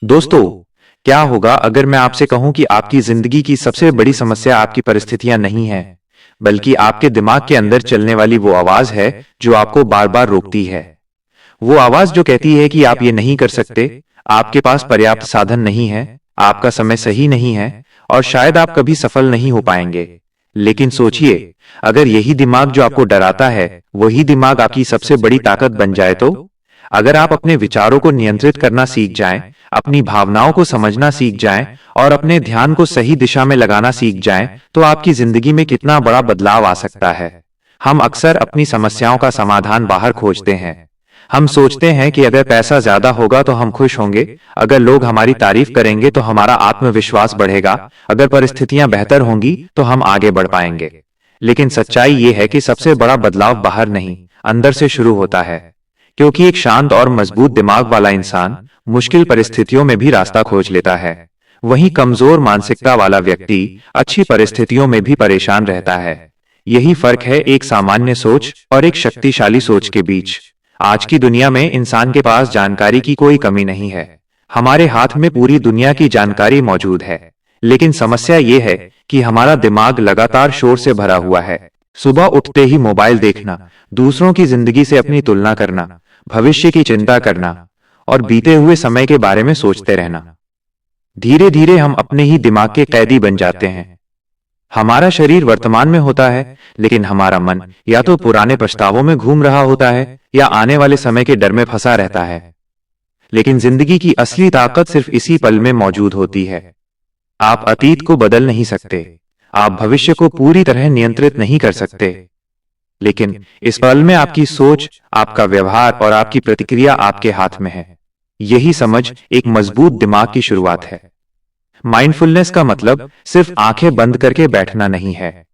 दोस्तों, क्या होगा अगर मैं आपसे कहूं कि आपकी जिंदगी की सबसे बड़ी समस्या आपकी परिस्थितियां नहीं है, बल्कि आपके दिमाग के अंदर चलने वाली वो आवाज है जो आपको बार बार रोकती है। वो आवाज जो कहती है कि आप ये नहीं कर सकते, आपके पास पर्याप्त साधन नहीं है, आपका समय सही नहीं है और शायद आप कभी सफल नहीं हो पाएंगे। लेकिन सोचिए, अगर यही दिमाग जो आपको डराता है, वही दिमाग आपकी सबसे बड़ी ताकत बन जाए तो? अगर आप अपने विचारों को नियंत्रित करना सीख जाएं, अपनी भावनाओं को समझना सीख जाएं और अपने ध्यान को सही दिशा में लगाना सीख जाएं, तो आपकी जिंदगी में कितना बड़ा बदलाव आ सकता है। हम अक्सर अपनी समस्याओं का समाधान बाहर खोजते हैं। हम सोचते हैं कि अगर पैसा ज्यादा होगा तो हम खुश होंगे, अगर लोग हमारी तारीफ करेंगे तो हमारा आत्मविश्वास बढ़ेगा, अगर परिस्थितियां बेहतर होंगी तो हम आगे बढ़ पाएंगे। लेकिन सच्चाई ये है कि सबसे बड़ा बदलाव बाहर नहीं, अंदर से शुरू होता है। क्योंकि एक शांत और मजबूत दिमाग वाला इंसान मुश्किल परिस्थितियों में भी रास्ता खोज लेता है। वहीं कमजोर मानसिकता वाला व्यक्ति अच्छी परिस्थितियों में भी परेशान रहता है। यही फर्क है एक सामान्य सोच और एक शक्तिशाली सोच के बीच। आज की दुनिया में इंसान के पास जानकारी की कोई कमी नहीं है। हमारे हाथ में पूरी दुनिया की जानकारी मौजूद है। लेकिन समस्या ये है कि हमारा दिमाग लगातार शोर से भरा हुआ है। सुबह उठते ही मोबाइल देखना, दूसरों की जिंदगी से अपनी तुलना करना, भविष्य की चिंता करना और बीते हुए समय के बारे में सोचते रहना। धीरे धीरे हम अपने ही दिमाग के कैदी बन जाते हैं। हमारा शरीर वर्तमान में होता है, लेकिन हमारा मन या तो पुराने पछतावों में घूम रहा होता है या आने वाले समय के डर में फंसा रहता है। लेकिन जिंदगी की असली ताकत सिर्फ इसी पल में मौजूद होती है। आप अतीत को बदल नहीं सकते, आप भविष्य को पूरी तरह नियंत्रित नहीं कर सकते, लेकिन इस पल में आपकी सोच, आपका व्यवहार और आपकी प्रतिक्रिया आपके हाथ में है। यही समझ एक मजबूत दिमाग की शुरुआत है। माइंडफुलनेस का मतलब सिर्फ आंखें बंद करके बैठना नहीं है।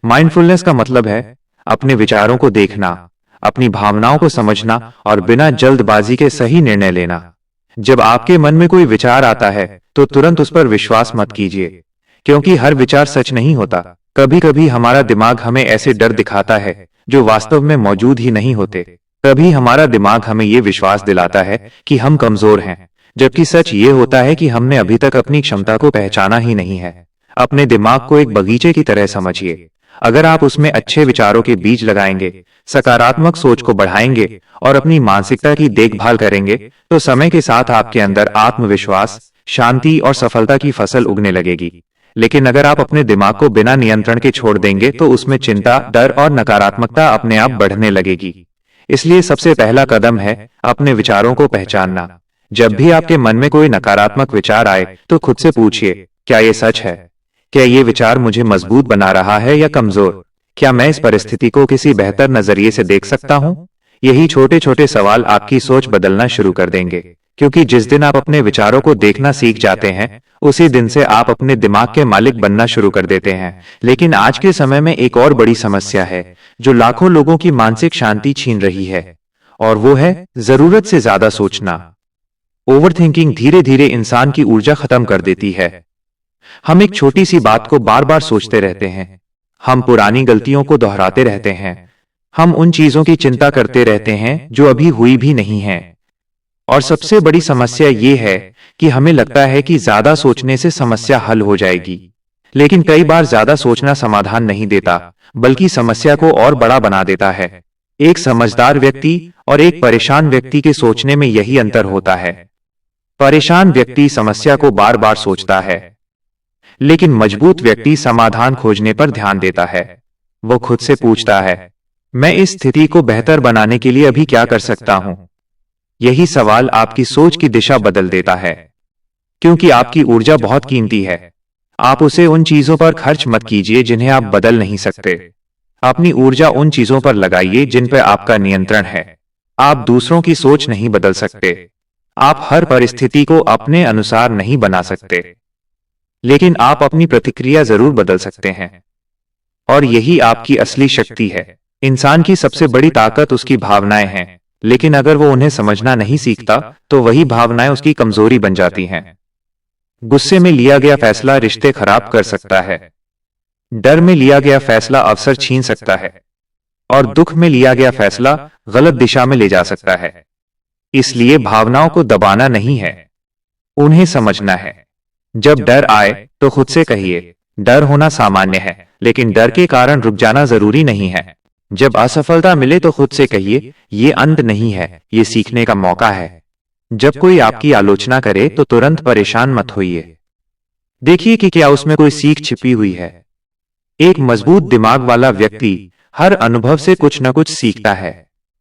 माइंडफुलनेस का मतलब है अपने विचारों को देखना, अपनी भावनाओं को समझना और बिना जल्दबाजी के सही निर्णय लेना। जब आपके मन में कोई विचार आता है तो तुरंत उस पर विश्वास मत कीजिए, क्योंकि हर विचार सच नहीं होता। कभी कभी हमारा दिमाग हमें ऐसे डर दिखाता है जो वास्तव में मौजूद ही नहीं होते। कभी हमारा दिमाग हमें ये विश्वास दिलाता है कि हम कमजोर हैं, जबकि सच ये होता है कि हमने अभी तक अपनी क्षमता को पहचाना ही नहीं है। अपने दिमाग को एक बगीचे की तरह समझिए। अगर आप उसमें अच्छे विचारों के बीज लगाएंगे, सकारात्मक सोच को बढ़ाएंगे और अपनी मानसिकता की देखभाल करेंगे, तो समय के साथ आपके अंदर आत्मविश्वास, शांति और सफलता की फसल उगने लगेगी। लेकिन अगर आप अपने दिमाग को बिना नियंत्रण के छोड़ देंगे तो उसमें चिंता, डर और नकारात्मकता अपने आप बढ़ने लगेगी। इसलिए सबसे पहला कदम है अपने विचारों को पहचानना। जब भी आपके मन में कोई नकारात्मक विचार आए तो खुद से पूछिए, क्या ये सच है? क्या ये विचार मुझे मजबूत बना रहा है या कमजोर? क्या मैं इस परिस्थिति को किसी बेहतर नजरिए से देख सकता हूं? यही छोटे छोटे सवाल आपकी सोच बदलना शुरू कर देंगे, क्योंकि जिस दिन आप अपने विचारों को देखना सीख जाते हैं, उसी दिन से आप अपने दिमाग के मालिक बनना शुरू कर देते हैं। लेकिन आज के समय में एक और बड़ी समस्या है जो लाखों लोगों की मानसिक शांति छीन रही है, और वो है जरूरत से ज्यादा सोचना। ओवरथिंकिंग धीरे धीरे इंसान की ऊर्जा खत्म कर देती है। हम एक छोटी सी बात को बार बार सोचते रहते हैं, हम पुरानी गलतियों को दोहराते रहते हैं, हम उन चीजों की चिंता करते रहते हैं जो अभी हुई भी नहीं है। और सबसे बड़ी समस्या ये है कि हमें लगता है कि ज्यादा सोचने से समस्या हल हो जाएगी। लेकिन कई बार ज्यादा सोचना समाधान नहीं देता, बल्कि समस्या को और बड़ा बना देता है। एक समझदार व्यक्ति और एक परेशान व्यक्ति के सोचने में यही अंतर होता है। परेशान व्यक्ति समस्या को बार बार सोचता है, लेकिन मजबूत व्यक्ति समाधान खोजने पर ध्यान देता है। वो खुद से पूछता है, मैं इस स्थिति को बेहतर बनाने के लिए अभी क्या कर सकता हूं? यही सवाल आपकी सोच की दिशा बदल देता है, क्योंकि आपकी ऊर्जा बहुत कीमती है। आप उसे उन चीजों पर खर्च मत कीजिए जिन्हें आप बदल नहीं सकते। अपनी ऊर्जा उन चीजों पर लगाइए जिन पर आपका नियंत्रण है। आप दूसरों की सोच नहीं बदल सकते, आप हर परिस्थिति को अपने अनुसार नहीं बना सकते, लेकिन आप अपनी प्रतिक्रिया जरूर बदल सकते हैं। और यही आपकी असली शक्ति है। इंसान की सबसे बड़ी ताकत उसकी भावनाएं हैं, लेकिन अगर वो उन्हें समझना नहीं सीखता तो वही भावनाएं उसकी कमजोरी बन जाती हैं। गुस्से में लिया गया फैसला रिश्ते खराब कर सकता है, डर में लिया गया फैसला अवसर छीन सकता है, और दुख में लिया गया फैसला गलत दिशा में ले जा सकता है। इसलिए भावनाओं को दबाना नहीं है, उन्हें समझना है। जब डर आए तो खुद से कहिए, डर होना सामान्य है, लेकिन डर के कारण रुक जाना जरूरी नहीं है। जब असफलता मिले तो खुद से कहिए, ये अंत नहीं है, ये सीखने का मौका है। जब कोई आपकी आलोचना करे तो तुरंत परेशान मत होइए। देखिए कि क्या उसमें कोई सीख छिपी हुई है। एक मजबूत दिमाग वाला व्यक्ति हर अनुभव से कुछ न कुछ सीखता है।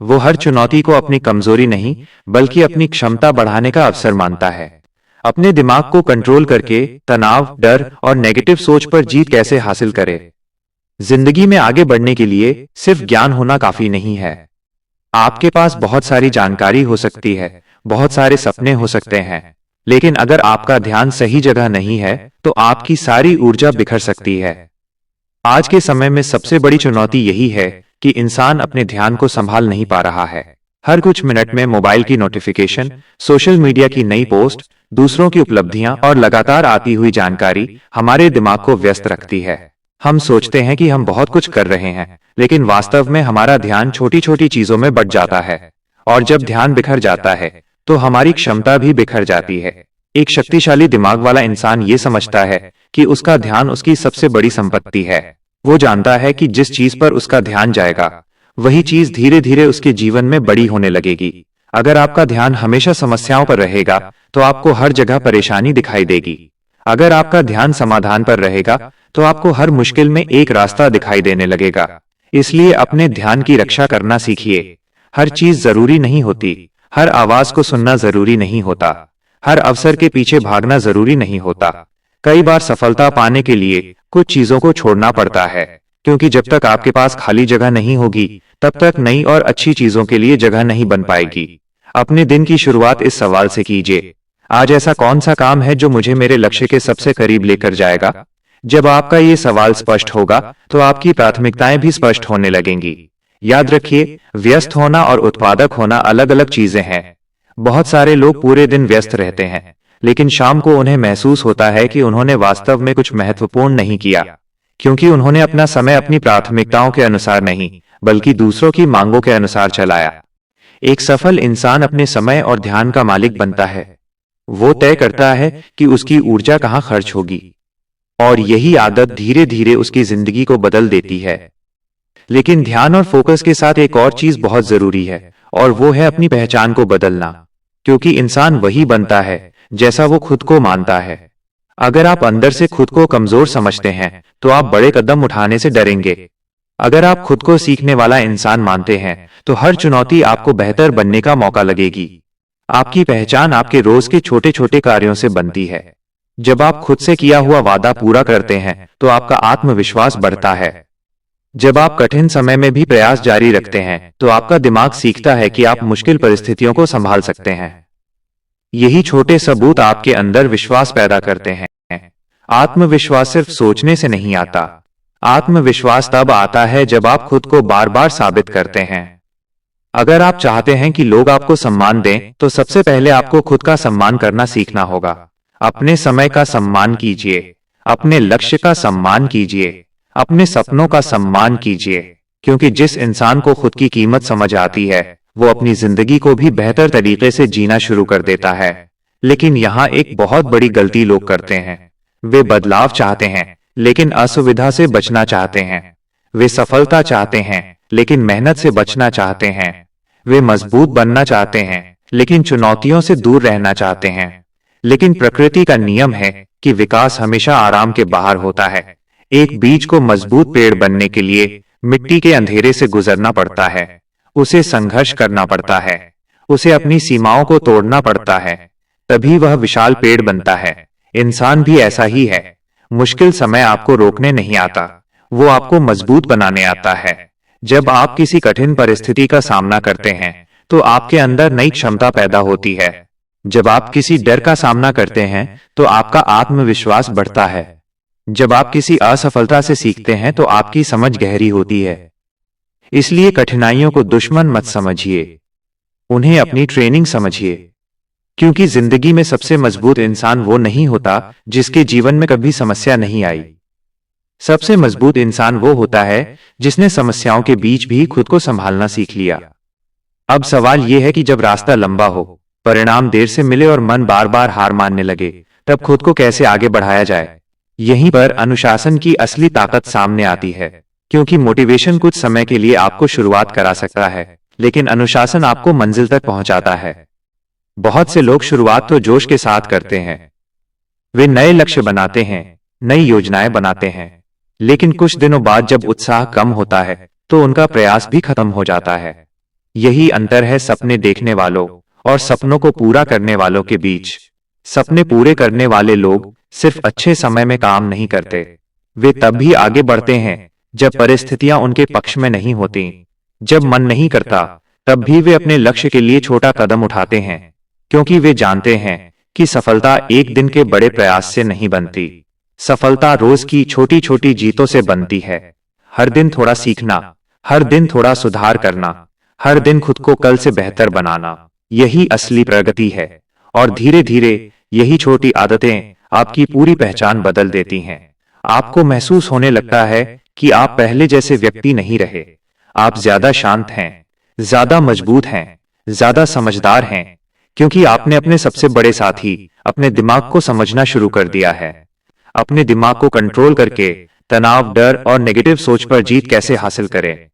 वो हर चुनौती को अपनी कमजोरी नहीं, बल्कि अपनी क्षमता बढ़ाने का अवसर मानता है। अपने दिमाग को कंट्रोल करके तनाव, डर और नेगेटिव सोच पर जीत कैसे हासिल करे। जिंदगी में आगे बढ़ने के लिए सिर्फ ज्ञान होना काफी नहीं है। आपके पास बहुत सारी जानकारी हो सकती है, बहुत सारे सपने हो सकते हैं, लेकिन अगर आपका ध्यान सही जगह नहीं है तो आपकी सारी ऊर्जा बिखर सकती है। आज के समय में सबसे बड़ी चुनौती यही है कि इंसान अपने ध्यान को संभाल नहीं पा रहा है। हर कुछ मिनट में मोबाइल की नोटिफिकेशन, सोशल मीडिया की नई पोस्ट, दूसरों की उपलब्धियां और लगातार आती हुई जानकारी हमारे दिमाग को व्यस्त रखती है। हम सोचते हैं कि हम बहुत कुछ कर रहे हैं, लेकिन वास्तव में हमारा ध्यान छोटी छोटी चीजों में बट जाता है। और जब ध्यान बिखर जाता है तो हमारी क्षमता भी बिखर जाती है। एक शक्तिशाली दिमाग वाला इंसान ये समझता है कि उसका ध्यान उसकी सबसे बड़ी संपत्ति है। वो जानता है कि जिस चीज पर उसका ध्यान जाएगा, वही चीज धीरे धीरे उसके जीवन में बड़ी होने लगेगी। अगर आपका ध्यान हमेशा समस्याओं पर रहेगा तो आपको हर जगह परेशानी दिखाई देगी। अगर आपका ध्यान समाधान पर रहेगा तो आपको हर मुश्किल में एक रास्ता दिखाई देने लगेगा। इसलिए अपने ध्यान की रक्षा करना सीखिए। हर चीज जरूरी नहीं होती, हर आवाज को सुनना जरूरी नहीं होता, हर अवसर के पीछे भागना जरूरी नहीं होता। कई बार सफलता पाने के लिए कुछ चीजों को छोड़ना पड़ता है, क्योंकि जब तक आपके पास खाली जगह नहीं होगी तब तक नई और अच्छी चीजों के लिए जगह नहीं बन पाएगी। अपने दिन की शुरुआत इस सवाल से कीजिए, आज ऐसा कौन सा काम है जो मुझे मेरे लक्ष्य के सबसे करीब लेकर जाएगा। जब आपका ये सवाल स्पष्ट होगा तो आपकी प्राथमिकताएं भी स्पष्ट होने लगेंगी। याद रखिए, व्यस्त होना और उत्पादक होना अलग अलग चीजें हैं। बहुत सारे लोग पूरे दिन व्यस्त रहते हैं, लेकिन शाम को उन्हें महसूस होता है कि उन्होंने वास्तव में कुछ महत्वपूर्ण नहीं किया, क्योंकि उन्होंने अपना समय अपनी प्राथमिकताओं के अनुसार नहीं, बल्कि दूसरों की मांगों के अनुसार चलाया। एक सफल इंसान अपने समय और ध्यान का मालिक बनता है। वो तय करता है कि उसकी ऊर्जा कहाँ खर्च होगी, और यही आदत धीरे धीरे उसकी जिंदगी को बदल देती है। लेकिन ध्यान और फोकस के साथ एक और चीज बहुत जरूरी है, और वो है अपनी पहचान को बदलना, क्योंकि इंसान वही बनता है जैसा वो खुद को मानता है। अगर आप अंदर से खुद को कमजोर समझते हैं तो आप बड़े कदम उठाने से डरेंगे। अगर आप खुद को सीखने वाला इंसान मानते हैं तो हर चुनौती आपको बेहतर बनने का मौका लगेगी। आपकी पहचान आपके रोज के छोटे छोटे कार्यों से बनती है। जब आप खुद से किया हुआ वादा पूरा करते हैं तो आपका आत्मविश्वास बढ़ता है। जब आप कठिन समय में भी प्रयास जारी रखते हैं तो आपका दिमाग सीखता है कि आप मुश्किल परिस्थितियों को संभाल सकते हैं। यही छोटे सबूत आपके अंदर विश्वास पैदा करते हैं। आत्मविश्वास सिर्फ सोचने से नहीं आता। आत्मविश्वास तब आता है जब आप खुद को बार बार साबित करते हैं। अगर आप चाहते हैं कि लोग आपको सम्मान दें तो सबसे पहले आपको खुद का सम्मान करना सीखना होगा। अपने समय का सम्मान कीजिए, अपने लक्ष्य का सम्मान कीजिए, अपने सपनों का सम्मान कीजिए, क्योंकि जिस इंसान को खुद की कीमत समझ आती है वो अपनी जिंदगी को भी बेहतर तरीके से जीना शुरू कर देता है। लेकिन यहाँ एक बहुत बड़ी गलती लोग करते हैं। वे बदलाव चाहते हैं लेकिन असुविधा से बचना चाहते हैं। वे सफलता चाहते हैं लेकिन मेहनत से बचना चाहते हैं। वे मजबूत बनना चाहते हैं लेकिन चुनौतियों से दूर रहना चाहते हैं। लेकिन प्रकृति का नियम है कि विकास हमेशा आराम के बाहर होता है। एक बीज को मजबूत पेड़ बनने के लिए मिट्टी के अंधेरे से गुजरना पड़ता है। उसे संघर्ष करना पड़ता है, उसे अपनी सीमाओं को तोड़ना पड़ता है, तभी वह विशाल पेड़ बनता है। इंसान भी ऐसा ही है। मुश्किल समय आपको रोकने नहीं आता, वो आपको मजबूत बनाने आता है। जब आप किसी कठिन परिस्थिति का सामना करते हैं तो आपके अंदर नई क्षमता पैदा होती है। जब आप किसी डर का सामना करते हैं तो आपका आत्मविश्वास बढ़ता है। जब आप किसी असफलता से सीखते हैं तो आपकी समझ गहरी होती है। इसलिए कठिनाइयों को दुश्मन मत समझिए, उन्हें अपनी ट्रेनिंग समझिए, क्योंकि जिंदगी में सबसे मजबूत इंसान वो नहीं होता जिसके जीवन में कभी समस्या नहीं आई। सबसे मजबूत इंसान वो होता है जिसने समस्याओं के बीच भी खुद को संभालना सीख लिया। अब सवाल यह है कि जब रास्ता लंबा हो, परिणाम देर से मिले और मन बार बार हार मानने लगे, तब खुद को कैसे आगे बढ़ाया जाए? यहीं पर अनुशासन की असली ताकत सामने आती है, क्योंकि मोटिवेशन कुछ समय के लिए आपको शुरुआत करा सकता है, लेकिन अनुशासन आपको मंजिल तक पहुंचाता है। बहुत से लोग शुरुआत तो जोश के साथ करते हैं, वे नए लक्ष्य बनाते हैं, नई योजनाएं बनाते हैं, लेकिन कुछ दिनों बाद जब उत्साह कम होता है तो उनका प्रयास भी खत्म हो जाता है। यही अंतर है सपने देखने वालों और सपनों को पूरा करने वालों के बीच। सपने पूरे करने वाले लोग सिर्फ अच्छे समय में काम नहीं करते, वे तब भी आगे बढ़ते हैं जब परिस्थितियां उनके पक्ष में नहीं होती। जब मन नहीं करता तब भी वे अपने लक्ष्य के लिए छोटा कदम उठाते हैं, क्योंकि वे जानते हैं कि सफलता एक दिन के बड़े प्रयास से नहीं बनती। सफलता रोज की छोटी छोटी जीतों से बनती है। हर दिन थोड़ा सीखना, हर दिन थोड़ा सुधार करना, हर दिन खुद को कल से बेहतर बनाना, यही असली प्रगति है। और धीरे धीरे यही छोटी आदतें आपकी पूरी पहचान बदल देती हैं। आपको महसूस होने लगता है कि आप पहले जैसे व्यक्ति नहीं रहे। आप ज्यादा शांत हैं, ज्यादा मजबूत हैं, ज्यादा समझदार हैं, क्योंकि आपने अपने सबसे बड़े साथी अपने दिमाग को समझना शुरू कर दिया है। अपने दिमाग को कंट्रोल करके तनाव, डर और नेगेटिव सोच पर जीत कैसे हासिल करें?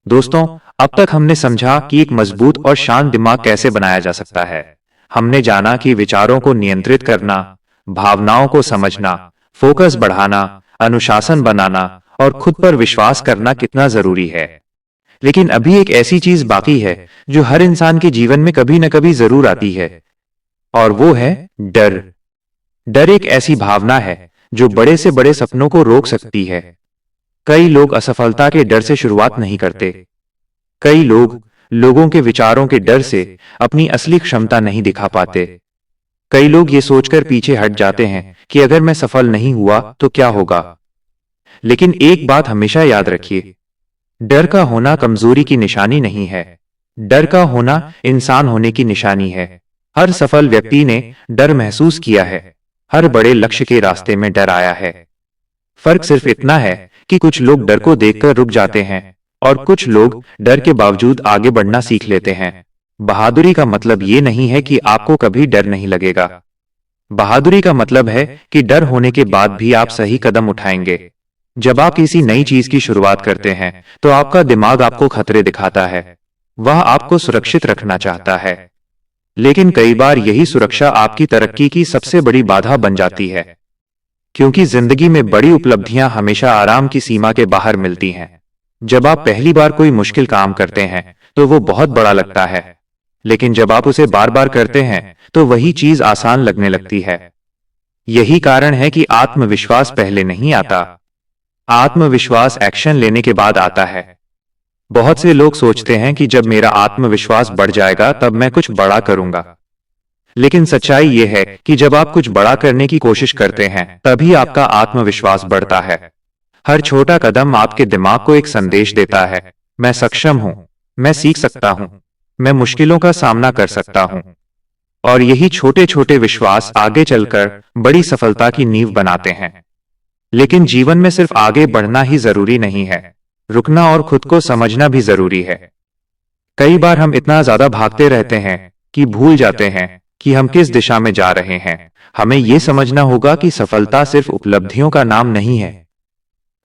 दोस्तों, अब तक हमने समझा कि एक मजबूत और शांत दिमाग कैसे बनाया जा सकता है। हमने जाना कि विचारों को नियंत्रित करना, भावनाओं को समझना, फोकस बढ़ाना, अनुशासन बनाना और खुद पर विश्वास करना कितना जरूरी है। लेकिन अभी एक ऐसी चीज बाकी है जो हर इंसान के जीवन में कभी न कभी जरूर आती है, और वो है डर। डर एक ऐसी भावना है जो बड़े से बड़े सपनों को रोक सकती है। कई लोग असफलता के डर से शुरुआत नहीं करते। कई लोगों के विचारों के डर से अपनी असली क्षमता नहीं दिखा पाते। कई लोग ये सोचकर पीछे हट जाते हैं कि अगर मैं सफल नहीं हुआ तो क्या होगा। लेकिन एक बात हमेशा याद रखिए, डर का होना कमजोरी की निशानी नहीं है। डर का होना इंसान होने की निशानी है। हर सफल व्यक्ति ने डर महसूस किया है, हर बड़े लक्ष्य के रास्ते में डर आया है। फर्क सिर्फ इतना है कि कुछ लोग डर को देखकर रुक जाते हैं और कुछ लोग डर के बावजूद आगे बढ़ना सीख लेते हैं। बहादुरी का मतलब ये नहीं है कि आपको कभी डर नहीं लगेगा। बहादुरी का मतलब है कि डर होने के बाद भी आप सही कदम उठाएंगे। जब आप किसी नई चीज की शुरुआत करते हैं तो आपका दिमाग आपको खतरे दिखाता है। वह आपको सुरक्षित रखना चाहता है, लेकिन कई बार यही सुरक्षा आपकी तरक्की की सबसे बड़ी बाधा बन जाती है, क्योंकि जिंदगी में बड़ी उपलब्धियां हमेशा आराम की सीमा के बाहर मिलती हैं। जब आप पहली बार कोई मुश्किल काम करते हैं तो वो बहुत बड़ा लगता है, लेकिन जब आप उसे बार बार करते हैं तो वही चीज आसान लगने लगती है। यही कारण है कि आत्मविश्वास पहले नहीं आता। आत्मविश्वास एक्शन लेने के बाद आता है। बहुत से लोग सोचते हैं कि जब मेरा आत्मविश्वास बढ़ जाएगा तब मैं कुछ बड़ा करूंगा। लेकिन सच्चाई यह है कि जब आप कुछ बड़ा करने की कोशिश करते हैं तभी आपका आत्मविश्वास बढ़ता है। हर छोटा कदम आपके दिमाग को एक संदेश देता है, मैं सक्षम हूं, मैं सीख सकता हूं, मैं मुश्किलों का सामना कर सकता हूं। और यही छोटे छोटे विश्वास आगे चलकर बड़ी सफलता की नींव बनाते हैं। लेकिन जीवन में सिर्फ आगे बढ़ना ही जरूरी नहीं है, रुकना और खुद को समझना भी जरूरी है। कई बार हम इतना ज्यादा भागते रहते हैं कि भूल जाते हैं कि हम किस दिशा में जा रहे हैं। हमें यह समझना होगा कि सफलता सिर्फ उपलब्धियों का नाम नहीं है।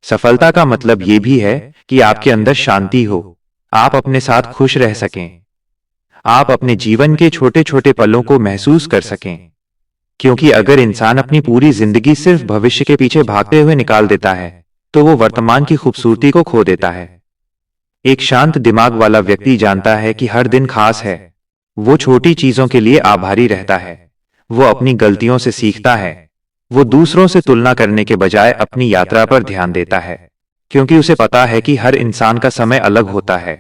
सफलता का मतलब यह भी है कि आपके अंदर शांति हो, आप अपने साथ खुश रह सकें, आप अपने जीवन के छोटे छोटे पलों को महसूस कर सकें। क्योंकि अगर इंसान अपनी पूरी जिंदगी सिर्फ भविष्य के पीछे भागते हुए निकाल देता है तो वो वर्तमान की खूबसूरती को खो देता है। एक शांत दिमाग वाला व्यक्ति जानता है कि हर दिन खास है। वो छोटी चीजों के लिए आभारी रहता है, वो अपनी गलतियों से सीखता है, वो दूसरों से तुलना करने के बजाय अपनी यात्रा पर ध्यान देता है, क्योंकि उसे पता है कि हर इंसान का समय अलग होता है।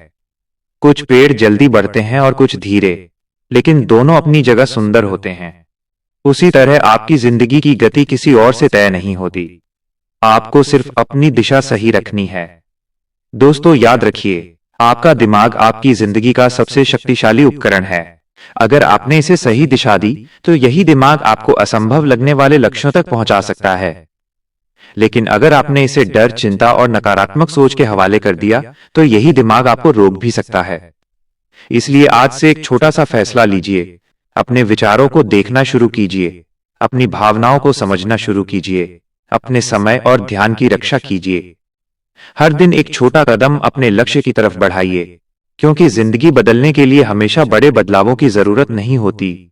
कुछ पेड़ जल्दी बढ़ते हैं और कुछ धीरे, लेकिन दोनों अपनी जगह सुंदर होते हैं। उसी तरह आपकी जिंदगी की गति किसी और से तय नहीं होती, आपको सिर्फ अपनी दिशा सही रखनी है। दोस्तों, याद रखिए, आपका दिमाग आपकी जिंदगी का सबसे शक्तिशाली उपकरण है। अगर आपने इसे सही दिशा दी तो यही दिमाग आपको असंभव लगने वाले लक्ष्यों तक पहुंचा सकता है। लेकिन अगर आपने इसे डर, चिंता और नकारात्मक सोच के हवाले कर दिया तो यही दिमाग आपको रोक भी सकता है। इसलिए आज से एक छोटा सा फैसला लीजिए, अपने विचारों को देखना शुरू कीजिए, अपनी भावनाओं को समझना शुरू कीजिए, अपने समय और ध्यान की रक्षा कीजिए। हर दिन एक छोटा कदम अपने लक्ष्य की तरफ बढ़ाइए, क्योंकि जिंदगी बदलने के लिए हमेशा बड़े बदलावों की जरूरत नहीं होती।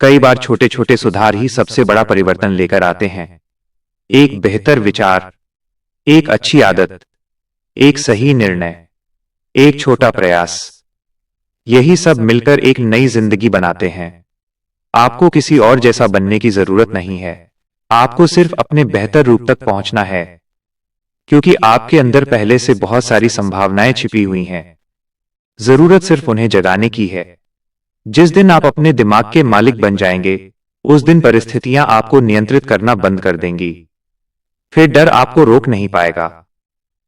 कई बार छोटे छोटे सुधार ही सबसे बड़ा परिवर्तन लेकर आते हैं। एक बेहतर विचार, एक अच्छी आदत, एक सही निर्णय, एक छोटा प्रयास, यही सब मिलकर एक नई जिंदगी बनाते हैं। आपको किसी और जैसा बनने की जरूरत नहीं है, आपको सिर्फ अपने बेहतर रूप तक पहुंचना है, क्योंकि आपके अंदर पहले से बहुत सारी संभावनाएं छिपी हुई हैं। जरूरत सिर्फ उन्हें जगाने की है। जिस दिन आप अपने दिमाग के मालिक बन जाएंगे, उस दिन परिस्थितियां आपको नियंत्रित करना बंद कर देंगी। फिर डर आपको रोक नहीं पाएगा,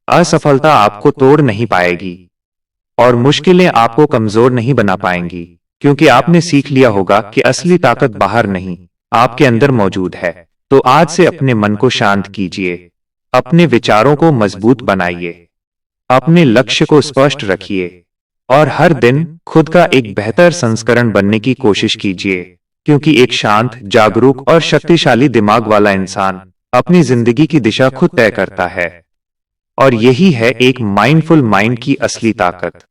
असफलता आपको तोड़ नहीं पाएगी, और मुश्किलें आपको कमजोर नहीं बना पाएंगी, क्योंकि आपने सीख लिया होगा कि असली ताकत बाहर नहीं, आपके अंदर मौजूद है। तो आज से अपने मन को शांत कीजिए, अपने विचारों को मजबूत बनाइए, अपने लक्ष्य को स्पष्ट रखिए, और हर दिन खुद का एक बेहतर संस्करण बनने की कोशिश कीजिए, क्योंकि एक शांत, जागरूक और शक्तिशाली दिमाग वाला इंसान अपनी जिंदगी की दिशा खुद तय करता है। और यही है एक माइंडफुल माइंड की असली ताकत।